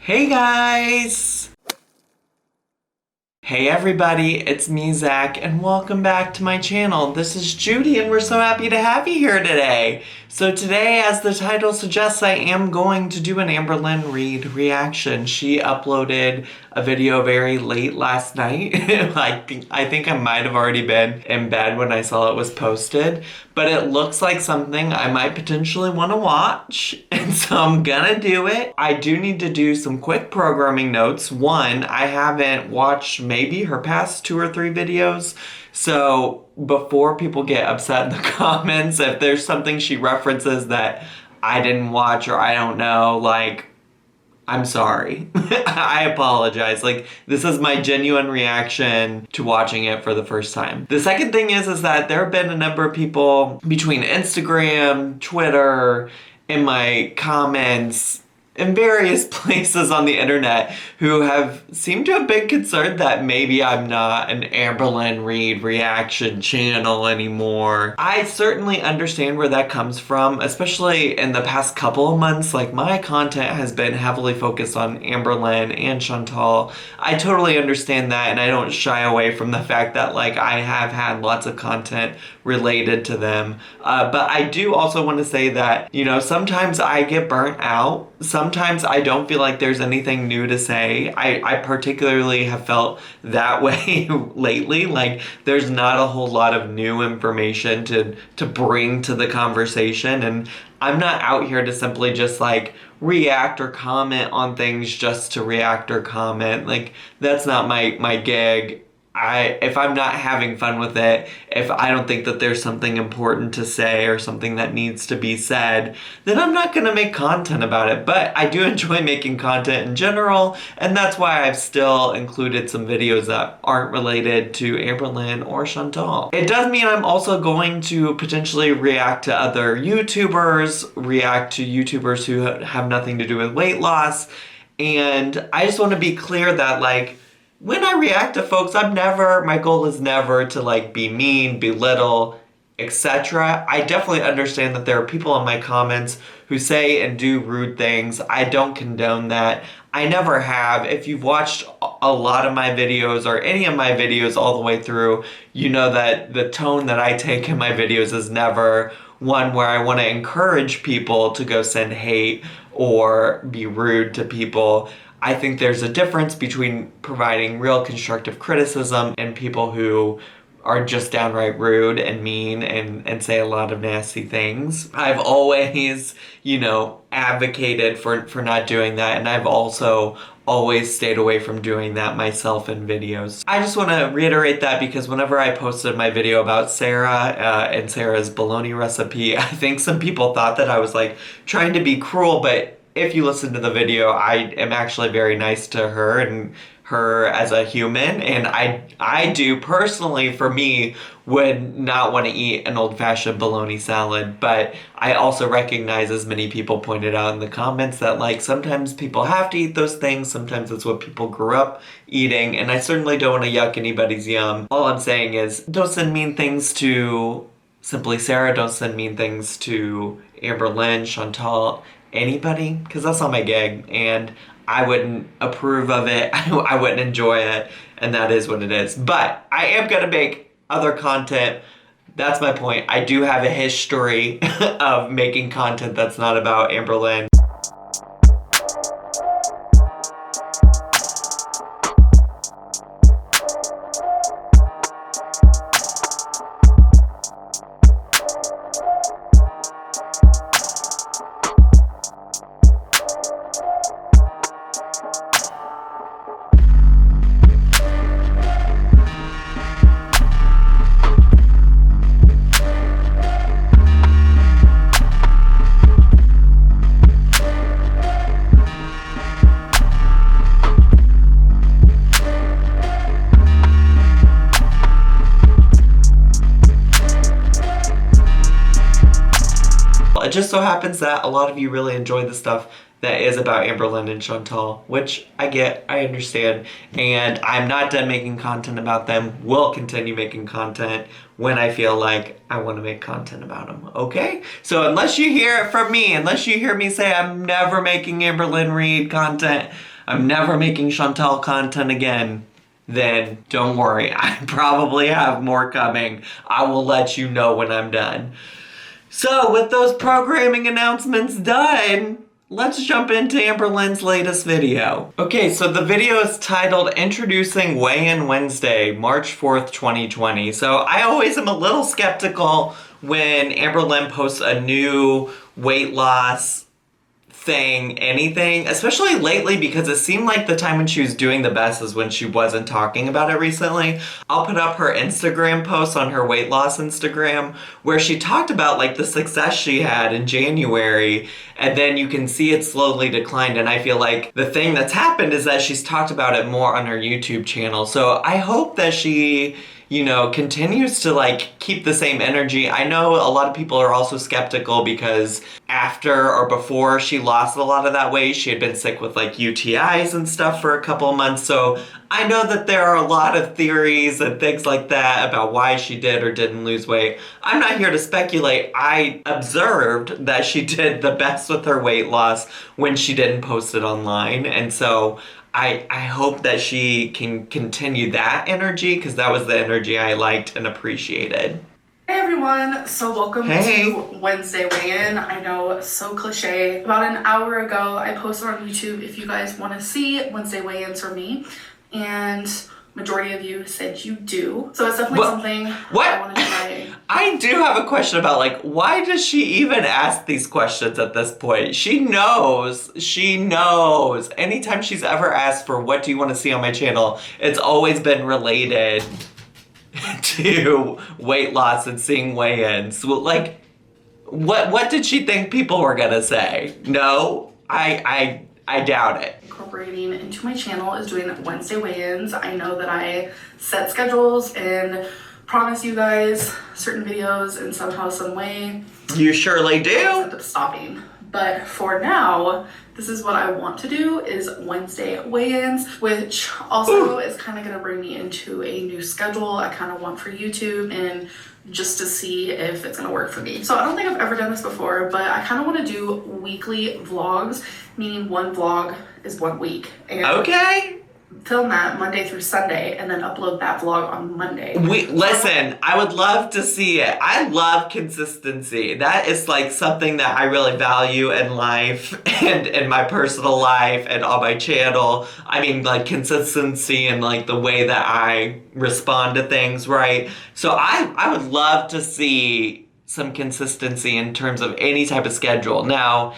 Hey guys! Hey everybody, it's me Zach and welcome back to my channel. This is Judy and we're so happy to have you here today. So today, as the title suggests, I am going to do an Amberlynn Reid reaction. She uploaded a video very late last night. I think I might have already been in bed when I saw it was posted, but it looks like something I might potentially want to watch, and so I'm gonna do it. I do need to do some quick programming notes. One, I haven't watched maybe her past 2 or 3 videos, so before people get upset in the comments, if there's something she references that I didn't watch or I don't know, I'm sorry. I apologize. This is my genuine reaction to watching it for the first time. The second thing is that there have been a number of people between Instagram, Twitter, in my comments, in various places on the internet who have seemed to have been concerned that maybe I'm not an Amberlynn Reid reaction channel anymore. I certainly understand where that comes from, especially in the past couple of months. My content has been heavily focused on Amberlynn and Chantal. I totally understand that, and I don't shy away from the fact that I have had lots of content related to them. But I do also want to say that, sometimes I get burnt out. Sometimes I don't feel like there's anything new to say. I particularly have felt that way lately. There's not a whole lot of new information to bring to the conversation, and I'm not out here to simply just react or comment on things just to react or comment. That's not my gig. If I'm not having fun with it, if I don't think that there's something important to say or something that needs to be said, then I'm not gonna make content about it. But I do enjoy making content in general, and that's why I've still included some videos that aren't related to Amberlynn or Chantal. It does mean I'm also going to potentially react to other YouTubers, react to YouTubers who have nothing to do with weight loss, and I just want to be clear that when I react to folks, my goal is never to be mean, belittle, etc. I definitely understand that there are people in my comments who say and do rude things. I don't condone that. I never have. If you've watched a lot of my videos or any of my videos all the way through, you know that the tone that I take in my videos is never one where I want to encourage people to go send hate or be rude to people. I think there's a difference between providing real constructive criticism and people who are just downright rude and mean and say a lot of nasty things. I've always, advocated for not doing that, and I've also always stayed away from doing that myself in videos. I just want to reiterate that because whenever I posted my video about Sarah and Sarah's bologna recipe, I think some people thought that I was trying to be cruel, but if you listen to the video, I am actually very nice to her and her as a human, and I do personally, for me, would not want to eat an old-fashioned bologna salad, but I also recognize, as many people pointed out in the comments, that sometimes people have to eat those things, sometimes it's what people grew up eating, and I certainly don't want to yuck anybody's yum. All I'm saying is, don't send mean things to Simply Sarah, don't send mean things to Amberlynn, Chantal, anybody, because that's not my gig, and I wouldn't approve of it. I wouldn't enjoy it, and that is what it is. But I am gonna make other content. That's my point. I do have a history of making content that's not about Amberlynn. It just so happens that a lot of you really enjoy the stuff that is about Amberlynn and Chantal, which I get, I understand, and I'm not done making content about them. Will continue making content when I feel like I want to make content about them, okay? So unless you hear it from me, unless you hear me say I'm never making Amberlynn Reid content, I'm never making Chantal content again, then don't worry. I probably have more coming. I will let you know when I'm done. So with those programming announcements done, let's jump into Amberlynn's latest video. Okay, so the video is titled Introducing Weigh-In Wednesday, March 4th, 2020. So I always am a little skeptical when Amberlynn posts a new weight loss thing, anything, especially lately, because it seemed like the time when she was doing the best is when she wasn't talking about it recently. I'll put up her Instagram post on her weight loss Instagram where she talked about like the success she had in January, and then you can see it slowly declined. And I feel like the thing that's happened is that she's talked about it more on her YouTube channel. So I hope that she, you know, continues to like keep the same energy. I know a lot of people are also skeptical because after or before she lost a lot of that weight, she had been sick with like UTIs and stuff for a couple of months. So I know that there are a lot of theories and things like that about why she did or didn't lose weight. I'm not here to speculate. I observed that she did the best with her weight loss when she didn't post it online. And so I hope that she can continue that energy, because that was the energy I liked and appreciated. Hey everyone, so welcome to Wednesday Weigh-In. I know, so cliche. About an hour ago, I posted on YouTube if you guys want to see Wednesday Weigh-Ins for me, and majority of you said you do. So it's definitely something I want to try. I do have a question about, like, why does she even ask these questions at this point? She knows. Anytime she's ever asked for what do you want to see on my channel, it's always been related to weight loss and seeing weigh-ins. So, like, what did she think people were gonna say? No, I doubt it. Incorporating into my channel is doing Wednesday weigh-ins. I know that I set schedules and promise you guys certain videos in somehow, some way. You surely do. I end up stopping. But for now, this is what I want to do, is Wednesday weigh-ins, which also is kind of going to bring me into a new schedule I kind of want for YouTube, and just to see if it's going to work for me. So I don't think I've ever done this before, but I kind of want to do weekly vlogs, meaning one vlog is 1 week. And okay. Film that Monday through Sunday and then upload that vlog on Monday. Listen, I would love to see it. I love consistency. That is like something that I really value in life and in my personal life and on my channel. I mean, like, consistency and like the way that I respond to things, right? So I would love to see some consistency in terms of any type of schedule. Now,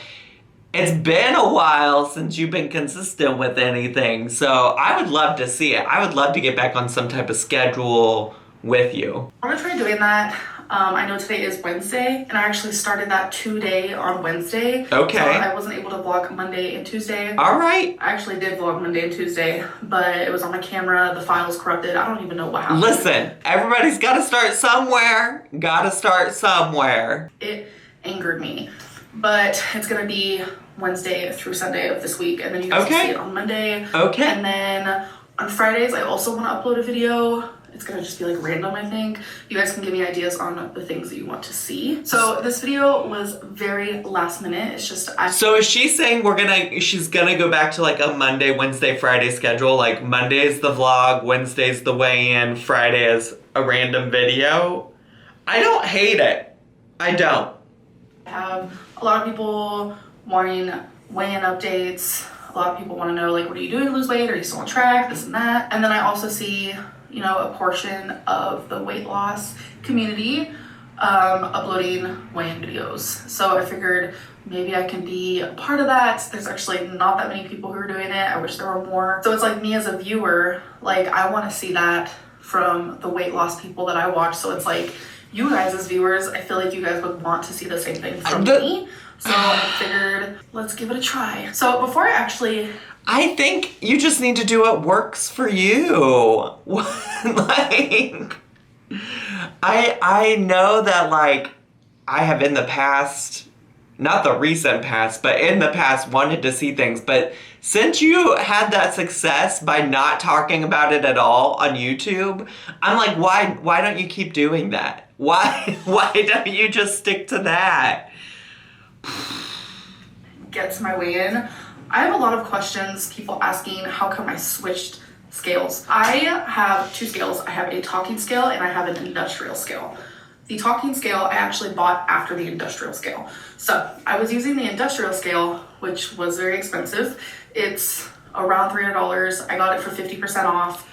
it's been a while since you've been consistent with anything, so I would love to see it. I would love to get back on some type of schedule with you. I'm gonna try doing that. I know today is Wednesday, and I actually started that today on Wednesday. Okay. So I wasn't able to vlog Monday and Tuesday. All right. I actually did vlog Monday and Tuesday, but it was on my camera. The file was corrupted. I don't even know what happened. Listen, everybody's got to start somewhere. It angered me. But it's gonna be Wednesday through Sunday of this week, and then you guys will see it on Monday. Okay. And then on Fridays, I also want to upload a video. It's gonna just be like random, I think. You guys can give me ideas on the things that you want to see. So this video was very last minute. It's just So is she saying she's gonna go back to like a Monday, Wednesday, Friday schedule? Like Monday is the vlog, Wednesday's the weigh-in, Friday is a random video? I don't hate it. I don't. I have a lot of people wanting weigh-in updates. A lot of people want to know, like, what are you doing to lose weight? Are you still on track? This and that. And then I also see, you know, a portion of the weight loss community uploading weigh-in videos. So I figured maybe I can be a part of that. There's actually not that many people who are doing it. I wish there were more. So it's like me as a viewer, like, I want to see that from the weight loss people that I watch. So it's like, you guys as viewers, I feel like you guys would want to see the same thing from me. So I figured, let's give it a try. So before I think you just need to do what works for you. Like, I know that, like, I have in the past, not the recent past, but in the past wanted to see things. But since you had that success by not talking about it at all on YouTube, I'm like, why don't you keep doing that? Why don't you just stick to that? get to my weigh-in, I have a lot of questions, people asking how come I switched scales. I have two scales. I have a talking scale and I have an industrial scale. The talking scale I actually bought after the industrial scale. So I was using the industrial scale, which was very expensive. It's around $300. I got it for 50% off.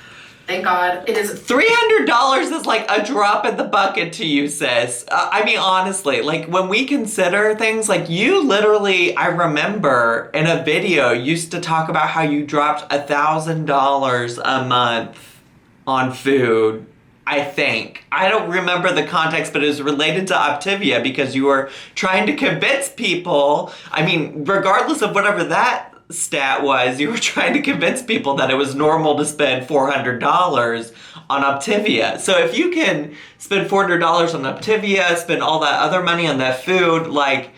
Thank God. It is $300 is like a drop in the bucket to you, sis. I mean, honestly, like when we consider things, like you literally, I remember in a video used to talk about how you dropped $1,000 a month on food. I think. I don't remember the context, but it was related to Optivia because you were trying to convince people. I mean, regardless of whatever that stat was, you were trying to convince people that it was normal to spend $400 on Optivia. So if you can spend $400 on Optivia, spend all that other money on that food, like,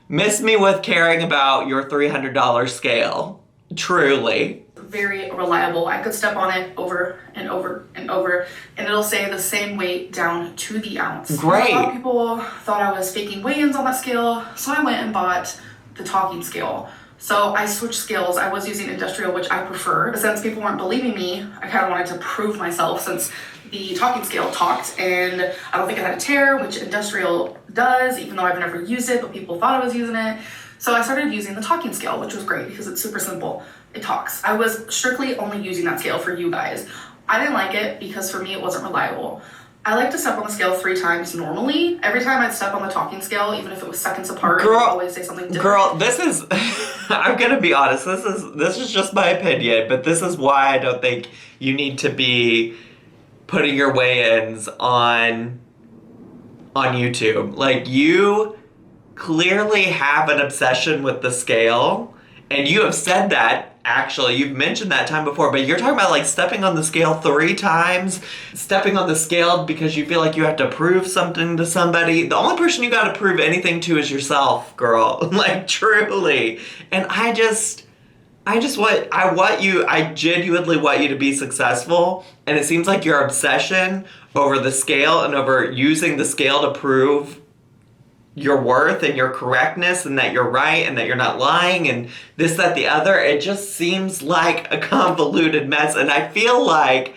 miss me with caring about your $300 scale. Truly. very reliable. I could step on it over and over and over, and it'll say the same weight down to the ounce. Great. A lot of people thought I was faking weigh-ins on that scale, so I went and bought the talking scale. So I switched scales. I was using industrial, which I prefer. But since people weren't believing me, I kind of wanted to prove myself since the talking scale talked and I don't think it had a tear, which industrial does, even though I've never used it, but people thought I was using it. So I started using the talking scale, which was great because it's super simple. It talks. I was strictly only using that scale for you guys. I didn't like it because for me it wasn't reliable. I like to step on the scale 3 times normally. Every time I'd step on the talking scale, even if it was seconds apart, it would always say something different. Girl, this is, I'm gonna be honest, this is just my opinion, but this is why I don't think you need to be putting your weigh-ins on YouTube. Like, you clearly have an obsession with the scale, and you have said that. Actually, you've mentioned that time before, but you're talking about like stepping on the scale 3 times, stepping on the scale because you feel like you have to prove something to somebody. The only person you got to prove anything to is yourself, girl. Like, truly. And I genuinely want you to be successful. And it seems like your obsession over the scale and over using the scale to prove your worth and your correctness and that you're right and that you're not lying and this, that, the other, it just seems like a convoluted mess. And I feel like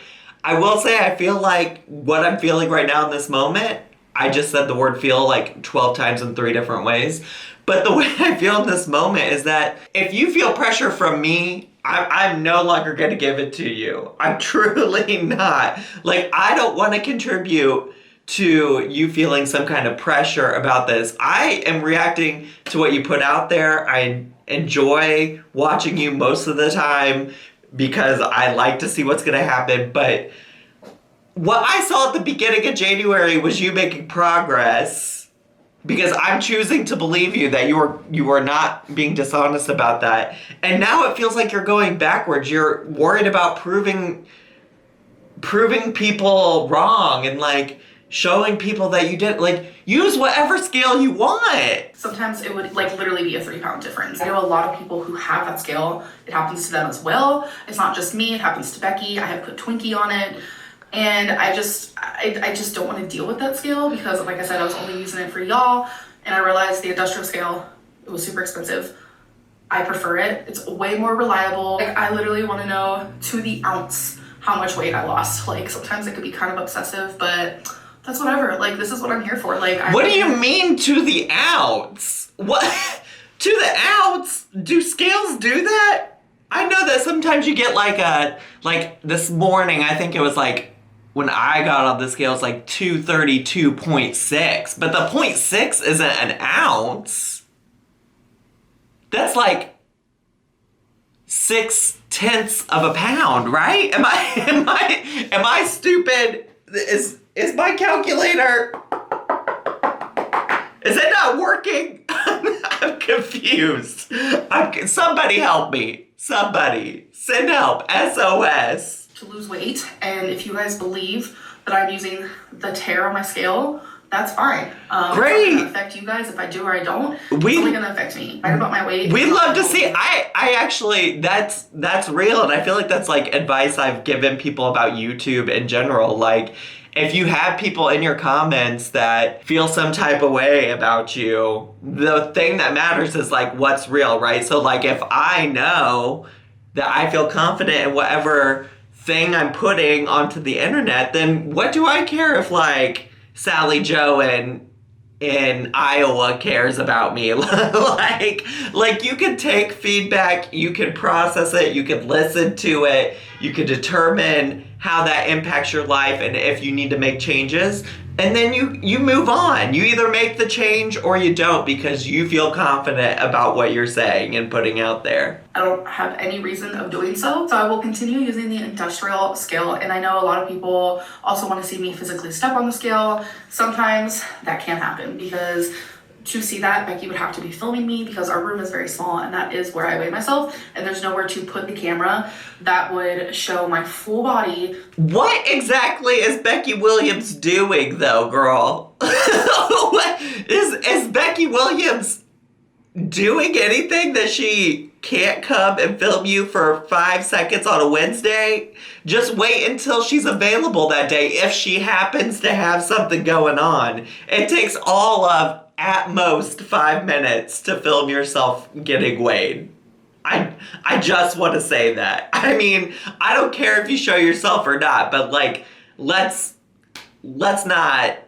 what I'm feeling right now in this moment, I just said the word feel like 12 times in 3 different ways. But the way I feel in this moment is that if you feel pressure from me, I'm no longer going to give it to you. I'm truly not. Like, I don't want to contribute to you feeling some kind of pressure about this. I am reacting to what you put out there. I enjoy watching you most of the time because I like to see what's going to happen. But what I saw at the beginning of January was you making progress because I'm choosing to believe you that you were not being dishonest about that. And now it feels like you're going backwards. You're worried about proving people wrong and like showing people that you did, like, use whatever scale you want. Sometimes it would like literally be a 3-pound difference. I know a lot of people who have that scale. It happens to them as well. It's not just me, it happens to Becky. I have put Twinkie on it. And I just don't want to deal with that scale because, like I said, I was only using it for y'all. And I realized the industrial scale, it was super expensive. I prefer it. It's way more reliable. Like, I literally want to know to the ounce how much weight I lost. Like, sometimes it could be kind of obsessive, but that's whatever. Like, this is what I'm here for. Like, what do you mean to the ounce? What? To the ounce? Do scales do that? I know that sometimes you get like this morning, I think it was like, when I got on the scale, it's like 232.6. But the 0.6 isn't an ounce. That's like 6/10 of a pound, right? Am I stupid? Is my calculator, is it not working? I'm confused. Somebody help me. Somebody. Send help. SOS. To lose weight, and if you guys believe that I'm using the tear on my scale that's fine. Great. It's not gonna affect you guys if I do or I don't. It's only gonna affect me. Right about my weight. We'd love to see. I actually, that's real, and I feel like that's like advice I've given people about YouTube in general. Like, if you have people in your comments that feel some type of way about you, the thing that matters is like what's real, right? So like if I know that I feel confident in whatever thing I'm putting onto the internet, then what do I care if like Sally Joe in Iowa cares about me? like you can take feedback, you can process it, you can listen to it, you can determine how that impacts your life and if you need to make changes, and then you move on. You either make the change or you don't because you feel confident about what you're saying and putting out there. I don't have any reason of doing so I will continue using the industrial scale, and I know a lot of people also want to see me physically step on the scale. Sometimes that can't happen because to see that, Becky would have to be filming me because our room is very small and that is where I weigh myself, and there's nowhere to put the camera that would show my full body. What exactly is Becky Williams doing though, girl? What is Becky Williams doing anything that she can't come and film you for 5 seconds on a Wednesday? Just wait until she's available that day if she happens to have something going on. It takes all of at most 5 minutes to film yourself getting weighed. I just want to say that. I mean, I don't care if you show yourself or not, but like, let's not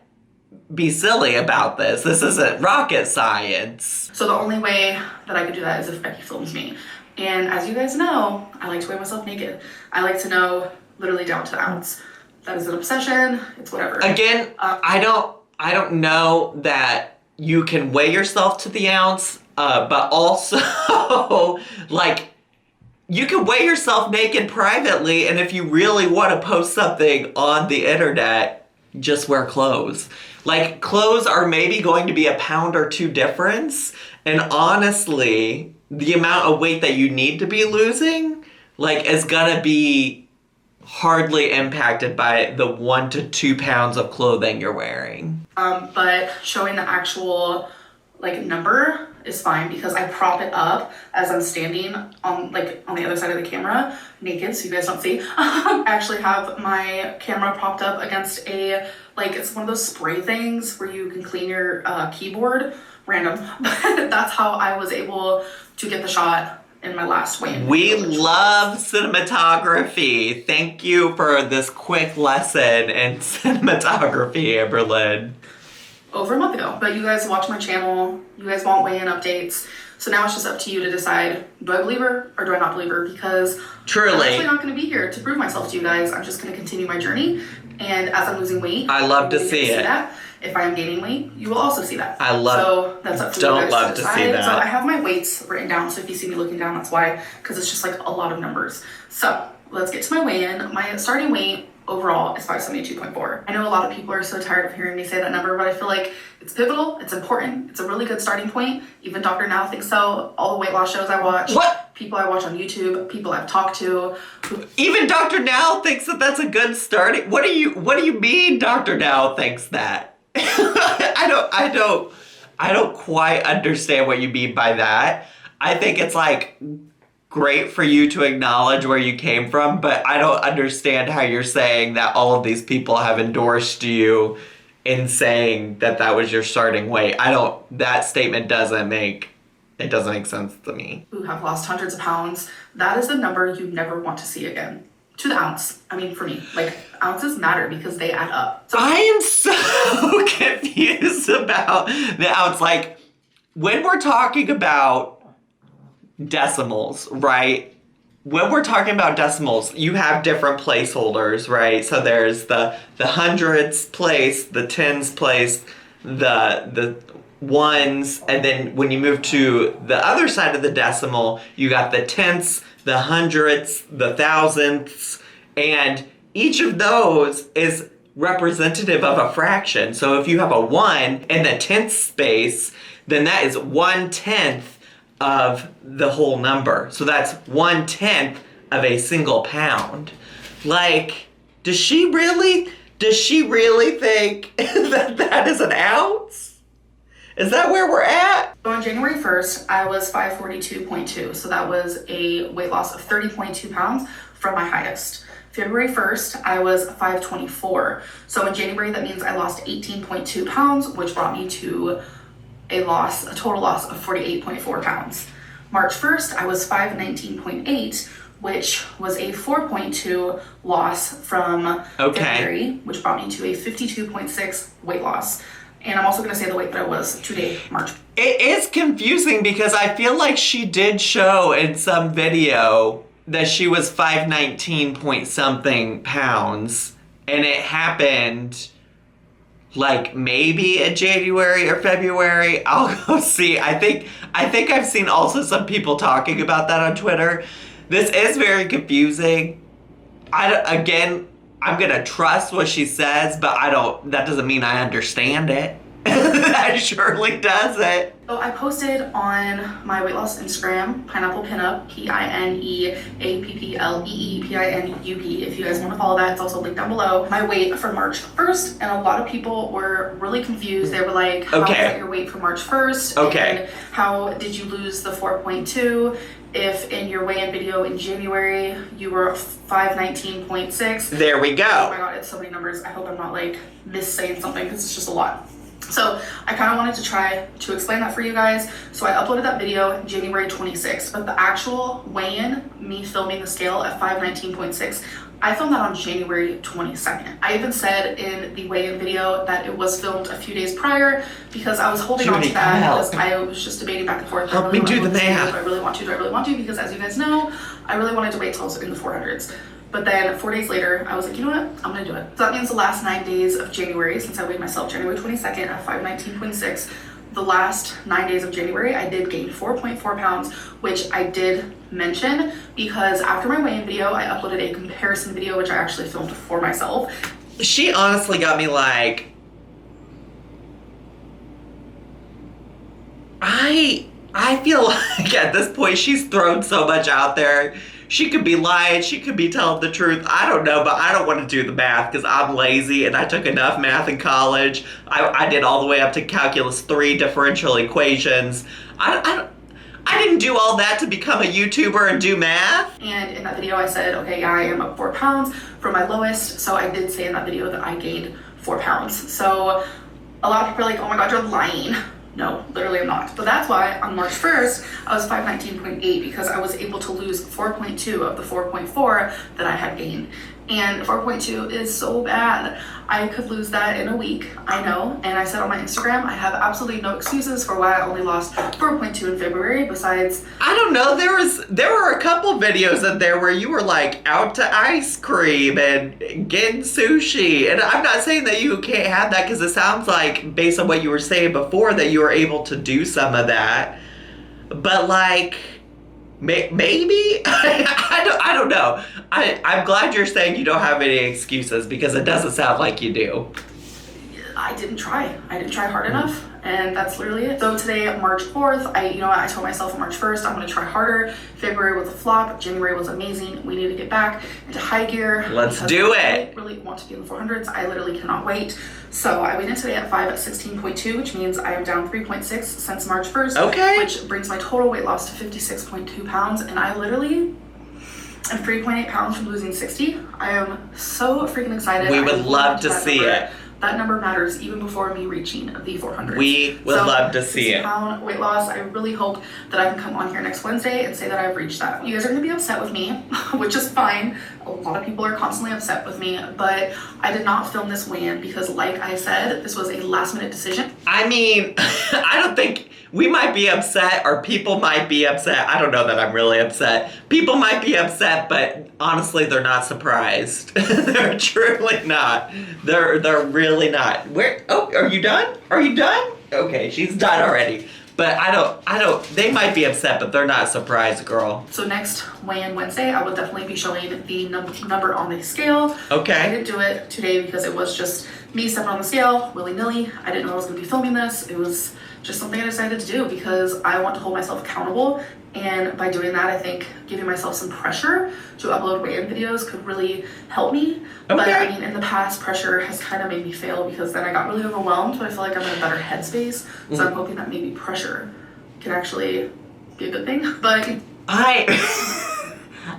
be silly about this. This isn't rocket science. So the only way that I could do that is if Becky films me. And as you guys know, I like to weigh myself naked. I like to know literally down to the ounce. That is an obsession. It's whatever. Again, I don't know that you can weigh yourself to the ounce, but also, like, you can weigh yourself naked privately, and if you really want to post something on the internet, just wear clothes. Like, clothes are maybe going to be a pound or two difference, and honestly, the amount of weight that you need to be losing, like, is gonna be hardly impacted by the 1 to 2 pounds of clothing you're wearing. But showing the actual like number is fine because I prop it up as I'm standing on the other side of the camera naked so you guys don't see. I actually have my camera propped up against it's one of those spray things where you can clean your keyboard. Random. But that's how I was able to get the shot in my last weigh-in. We love cinematography. Thank you for this quick lesson in cinematography, Amberlynn. Over a month ago. But you guys watch my channel, you guys want weigh-in updates, so now it's just up to you to decide, do I believe her or do I not believe her? Because truly, I'm actually not going to be here to prove myself to you guys. I'm just going to continue my journey, and as I'm losing weight, I love to see it. That. If I'm gaining weight, you will also see that. So that's up to don't you guys love to to decide. see that. So I have my weights written down, so if you see me looking down, that's why, because it's just like a lot of numbers. So let's get to my weigh-in. My starting weight overall is 572.4. I know a lot of people are so tired of hearing me say that number, but I feel like it's pivotal, it's important, it's a really good starting point. Even Dr. Now thinks so. All the weight loss shows I watch, people I watch on YouTube, people I've talked to. Even Dr. Now thinks that that's a good starting. What do you mean Dr. Now thinks that? I don't quite understand what you mean by that. I think it's like great for you to acknowledge where you came from, but I don't understand how you're saying that all of these people have endorsed you in saying that that was your starting weight. That statement doesn't make sense to me. Who have lost hundreds of pounds, that is the number you never want to see again. To the ounce. I mean, for me, like, ounces matter because they add up. So I am so confused about the ounce. Like, when we're talking about decimals, right? When we're talking about decimals, you have different placeholders, right? So there's the hundredths place, the tens place, the ones, and then when you move to the other side of the decimal, you got the tenths, the hundredths, the thousandths, and each of those is representative of a fraction. So if you have a 1 in the tenth space, then that is 1/10 of the whole number. So that's 1/10 of a single pound. Like, does she really Does she really think that that is an ounce? Is that where we're at? So on January 1st, I was 542.2. So that was a weight loss of 30.2 pounds from my highest. February 1st, I was 524. So in January, that means I lost 18.2 pounds, which brought me to a total loss of 48.4 pounds. March 1st, I was 519.8, which was a 4.2 loss from February, which brought me to a 52.6 weight loss. And I'm also going to say the weight that I was today, March. It is confusing because I feel like she did show in some video that she was 519 point something pounds, and it happened like maybe in January or February. I'll go see. I think I've seen also some people talking about that on Twitter. This is very confusing. I'm gonna trust what she says, but that doesn't mean I understand it. That surely doesn't. So I posted on my weight loss Instagram, Pineapple Pinup, PineAppleplee, if you guys want to follow that, it's also linked down below. My weight for March 1st, and a lot of people were really confused. They were like, how was that your weight for March 1st? And how did you lose the 4.2? If in your weigh-in video in January, you were 519.6. There we go. Oh my God, it's so many numbers. I hope I'm not like missaying something because it's just a lot. So I kind of wanted to try to explain that for you guys. So I uploaded that video January 26th, but the actual weigh-in, me filming the scale at 519.6, I filmed that on January 22nd. I even said in the weigh-in video that it was filmed a few days prior because I was holding on to that because I was just debating back and forth. Help me do the math. Do I really want to? Do I really want to? Because as you guys know, I really wanted to wait till I was in the 400s. But then 4 days later, I was like, you know what? I'm gonna do it. So that means the last 9 days of January, since I weighed myself January 22nd at 519.6, the last 9 days of January, I did gain 4.4 pounds, which I did mention because after my weigh-in video, I uploaded a comparison video, which I actually filmed for myself. She honestly got me like, I feel like at this point, she's thrown so much out there. She could be lying, she could be telling the truth. I don't know, but I don't want to do the math because I'm lazy and I took enough math in college. I did all the way up to calculus 3 differential equations. I didn't do all that to become a YouTuber and do math. And in that video I said, okay, yeah, I am up 4 pounds from my lowest. So I did say in that video that I gained 4 pounds. So a lot of people are like, oh my God, you're lying. No, literally I'm not. But that's why on March 1st, I was 519.8 because I was able to lose 4.2 of the 4.4 that I had gained. And 4.2 is so bad. I could lose that in a week, I know. And I said on my Instagram, I have absolutely no excuses for why I only lost 4.2 in February besides... I don't know, there were a couple videos in there where you were like out to ice cream and getting sushi. And I'm not saying that you can't have that because it sounds like, based on what you were saying before, that you were able to do some of that. But like... Maybe? I don't know. I'm glad you're saying you don't have any excuses because it doesn't sound like you do. I didn't try. I didn't try hard enough, and that's literally it. So today, March 4th, I told myself on March 1st, I'm going to try harder. February was a flop. January was amazing. We need to get back into high gear. Let's do it. I really want to be in the 400s. I literally cannot wait. So I weighed in today at 516.2, which means I am down 3.6 since March 1st. Okay. Which brings my total weight loss to 56.2 pounds, and I literally... I'm 3.8 pounds from losing 60. I am so freaking excited. We would love to see it. That number matters even before me reaching the 400. We would love to see it. 60-pound weight loss. I really hope that I can come on here next Wednesday and say that I've reached that. You guys are going to be upset with me, which is fine. A lot of people are constantly upset with me, but I did not film this weigh-in because, like I said, this was a last-minute decision. I mean, I don't think... We might be upset, or people might be upset. I don't know that I'm really upset. People might be upset, but honestly, they're not surprised. They're truly not. They're really not. Are you done? Are you done? Okay, she's done already. But I don't, they might be upset, but they're not surprised, girl. So next weigh-in Wednesday, I will definitely be showing the number on the scale. Okay. I didn't do it today because it was just me stepping on the scale, willy-nilly. I didn't know I was going to be filming this. It was just something I decided to do because I want to hold myself accountable. And by doing that, I think giving myself some pressure to upload weigh-in videos could really help me. Okay. But I mean, in the past, pressure has kind of made me fail because then I got really overwhelmed, but I feel like I'm in a better headspace. So I'm hoping that maybe pressure can actually be a good thing. But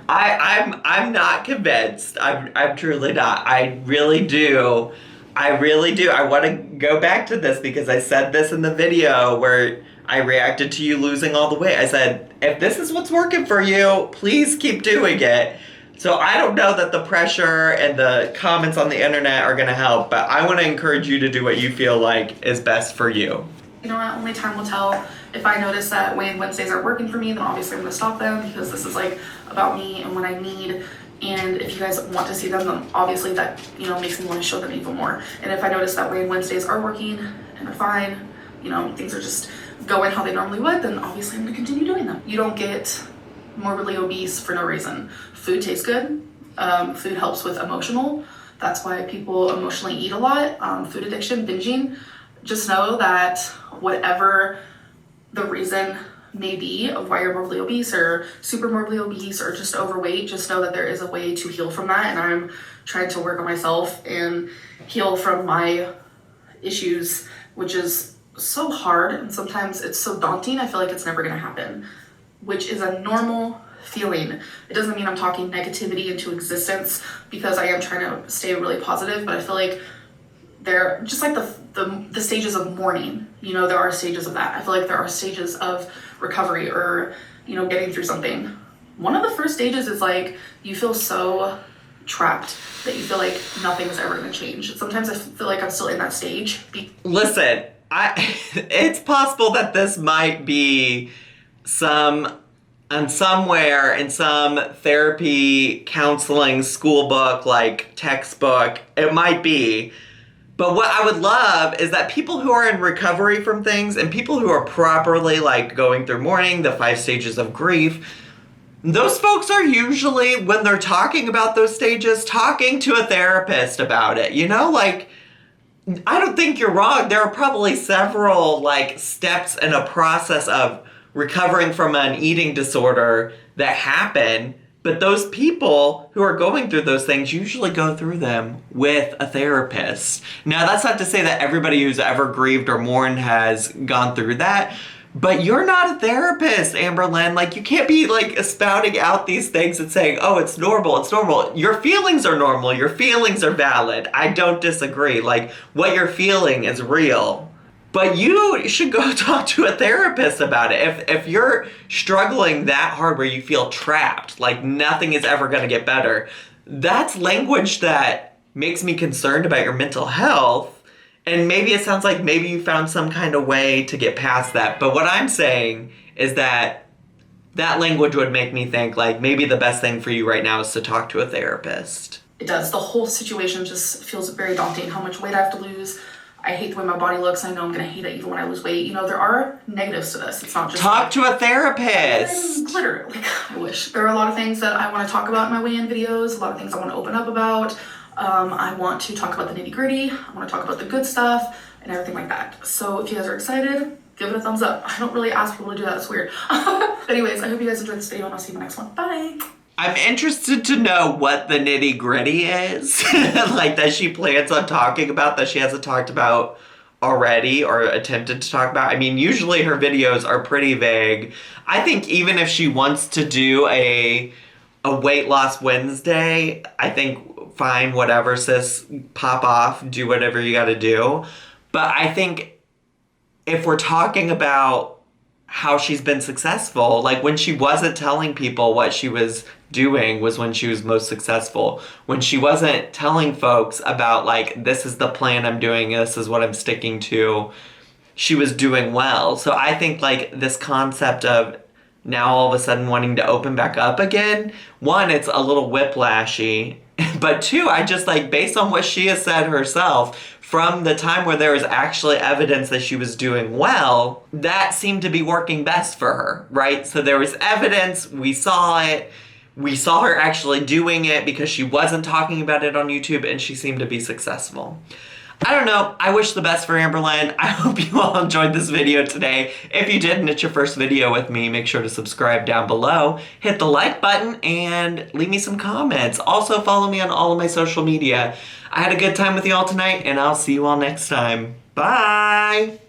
I'm not convinced. I'm truly not. I really do. I want to go back to this because I said this in the video where I reacted to you losing all the weight. I said, if this is what's working for you, please keep doing it. So I don't know that the pressure and the comments on the internet are going to help, but I want to encourage you to do what you feel like is best for you. You know what, only time will tell. If I notice that weigh-in Wednesdays aren't working for me, then obviously I'm going to stop them because this is like about me and what I need. And if you guys want to see them, then obviously that, you know, makes me want to show them even more. And if I notice that weigh-in Wednesdays are working and are fine, you know, things are just going how they normally would, then obviously I'm going to continue doing them. You don't get morbidly obese for no reason. Food tastes good. Food helps with emotional. That's why people emotionally eat a lot. Food addiction, binging. Just know that whatever the reason may be of why you're morbidly obese or super morbidly obese or just overweight, just know that there is a way to heal from that. And I'm trying to work on myself and heal from my issues, which is so hard. And sometimes it's so daunting. I feel like it's never going to happen, which is a normal feeling. It doesn't mean I'm talking negativity into existence because I am trying to stay really positive, but I feel like they're just like the stages of mourning. You know, there are stages of that. I feel like there are stages of recovery or, you know, getting through something. One of the first stages is like you feel so trapped that you feel like nothing is ever going to change. Sometimes I feel like I'm still in that stage. Listen, it's possible that this might be somewhere in some therapy, counseling, school book, like textbook. It might be. But what I would love is that people who are in recovery from things and people who are properly like going through mourning, the 5 stages of grief, those folks are usually, when they're talking about those stages, talking to a therapist about it. You know, like, I don't think you're wrong. There are probably several like steps in a process of recovering from an eating disorder that happen. But those people who are going through those things usually go through them with a therapist. Now, that's not to say that everybody who's ever grieved or mourned has gone through that. But you're not a therapist, Amberlynn. Like, you can't be, like, spouting out these things and saying, oh, it's normal, it's normal. Your feelings are normal. Your feelings are valid. I don't disagree. Like, what you're feeling is real. But you should go talk to a therapist about it. If you're struggling that hard where you feel trapped, like nothing is ever going to get better, that's language that makes me concerned about your mental health. And maybe it sounds like maybe you found some kind of way to get past that. But what I'm saying is that that language would make me think like maybe the best thing for you right now is to talk to a therapist. It does. The whole situation just feels very daunting. How much weight I have to lose. I hate the way my body looks. I know I'm going to hate it even when I lose weight. You know, there are negatives to this. It's not just talk to a therapist. Glitter. Like, I wish. There are a lot of things that I want to talk about in my weigh-in videos. A lot of things I want to open up about. I want to talk about the nitty-gritty. I want to talk about the good stuff and everything like that. So if you guys are excited, give it a thumbs up. I don't really ask people to do that. It's weird. Anyways, I hope you guys enjoyed this video and I'll see you in the next one. Bye. I'm interested to know what the nitty-gritty is. Like, that she plans on talking about that she hasn't talked about already or attempted to talk about. I mean, usually her videos are pretty vague. I think even if she wants to do a weight loss Wednesday, I think fine, whatever, sis, pop off, do whatever you gotta do. But I think if we're talking about how she's been successful, like when she wasn't telling people what she was doing was when she was most successful. When she wasn't telling folks about like, this is the plan I'm doing, this is what I'm sticking to, she was doing well. So I think like this concept of now all of a sudden wanting to open back up again, one, it's a little whiplashy, but two, I just like, based on what she has said herself, from the time where there was actually evidence that she was doing well, that seemed to be working best for her, right? So there was evidence, we saw it, we saw her actually doing it because she wasn't talking about it on YouTube and she seemed to be successful. I don't know. I wish the best for Amberlynn. I hope you all enjoyed this video today. If you did and it's your first video with me, make sure to subscribe down below, hit the like button, and leave me some comments. Also, follow me on all of my social media. I had a good time with you all tonight, and I'll see you all next time. Bye!